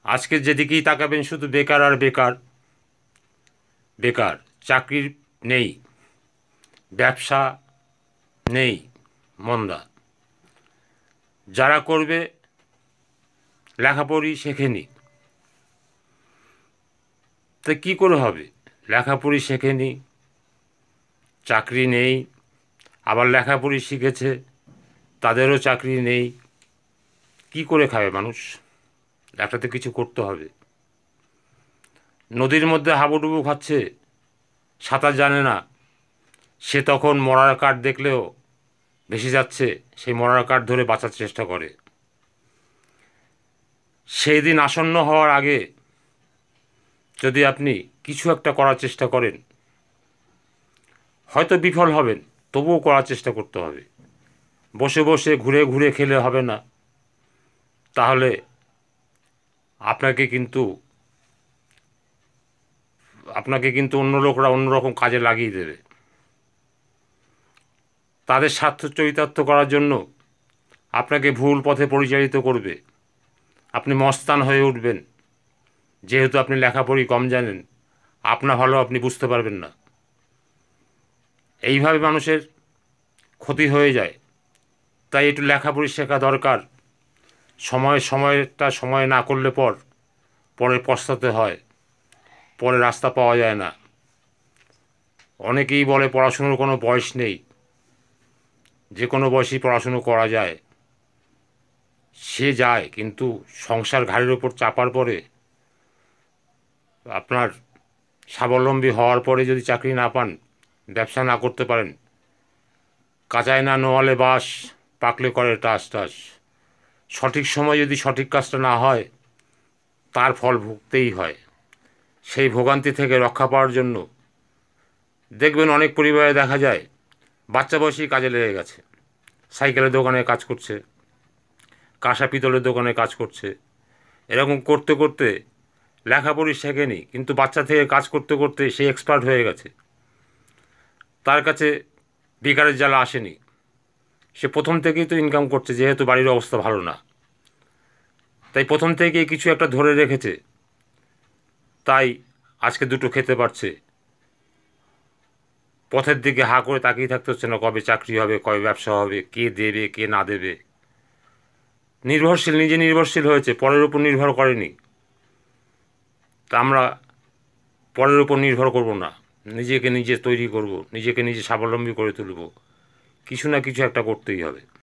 আজকে যেদিকেই তাকাবেন শুধু বেকার আর বেকার, বেকার। চাকরি নেই, ব্যবসা নেই, মন্দা। যারা করবে লেখাপড়ি শেখেনি, তা কী করে হবে? লেখাপড়ি শেখেনি, চাকরি নেই, আবার লেখাপড়ি শিখেছে তাদেরও চাকরি নেই। কি করে খাবে মানুষ? একটা তো কিছু করতে হবে। নদীর মধ্যে হাবুডুবু খাচ্ছে, সাঁতার জানে না, সে তখন মরার কাঠ দেখলেও ভেসে যাচ্ছে, সেই মরার কাঠ ধরে বাঁচার চেষ্টা করে। সেই দিন আসন্ন হওয়ার আগে যদি আপনি কিছু একটা করার চেষ্টা করেন, হয়তো বিফল হবেন, তবুও করার চেষ্টা করতে হবে। বসে বসে ঘুরে ঘুরে খেলে হবে না, তাহলে আপনাকে কিন্তু অন্য লোকরা অন্যরকম কাজে লাগিয়ে দেবে। তাদের স্বার্থ চরিতার্থ করার জন্য আপনাকে ভুল পথে পরিচালিত করবে। আপনি মস্তান হয়ে উঠবেন, যেহেতু আপনি লেখাপড়ি কম জানেন, আপনার ভালো আপনি বুঝতে পারবেন না। এইভাবে মানুষের ক্ষতি হয়ে যায়। তাই একটু লেখাপড়ি শেখা দরকার। সময়টা সময় না করলে পরে পস্তাতে হয়, পরে রাস্তা পাওয়া যায় না। অনেকেই বলে পড়াশুনোর কোনো বয়স নেই, যে কোনো বয়সেই পড়াশুনো করা যায়। সে যায়, কিন্তু সংসার ঘাড়ের ওপর চাপার পরে, আপনার স্বাবলম্বী হওয়ার পরে যদি চাকরি না পান, ব্যবসা না করতে পারেন, কাঁচায় না নোয়ালে বাস, পাকলে করে টাস টাস। সঠিক সময় যদি সঠিক কাজটা না হয়, তার ফল ভুগতেই হয়। সেই ভোগান্তি থেকে রক্ষা পাওয়ার জন্য দেখবেন অনেক পরিবারে দেখা যায় বাচ্চা বয়সেই কাজে লেগে গেছে, সাইকেলের দোকানে কাজ করছে, কাঁসা পিতলের দোকানে কাজ করছে। এরকম করতে করতে লেখাপড়ি শেখেনি, কিন্তু বাচ্চা থেকে কাজ করতে করতে সে এক্সপার্ট হয়ে গেছে। তার কাছে বেকারের জ্বালা আসেনি, সে প্রথম থেকেই তো ইনকাম করছে, যেহেতু বাড়ির অবস্থা ভালো না। তাই প্রথম থেকেই কিছু একটা ধরে রেখেছে, তাই আজকে দুটো খেতে পারছে। পথের দিকে হাঁ করে তাকিয়ে থাকতে হচ্ছে না, কবে চাকরি হবে, কবে ব্যবসা হবে, কে দেবে কে না দেবে। নিজে নির্ভরশীল হয়েছে, পরের উপর নির্ভর করেনি। তা আমরা পরের উপর নির্ভর করব না, নিজেকে নিজে তৈরি করব, নিজেকে নিজে স্বাবলম্বী করে তুলব। কিছু না কিছু একটা করতেই হবে।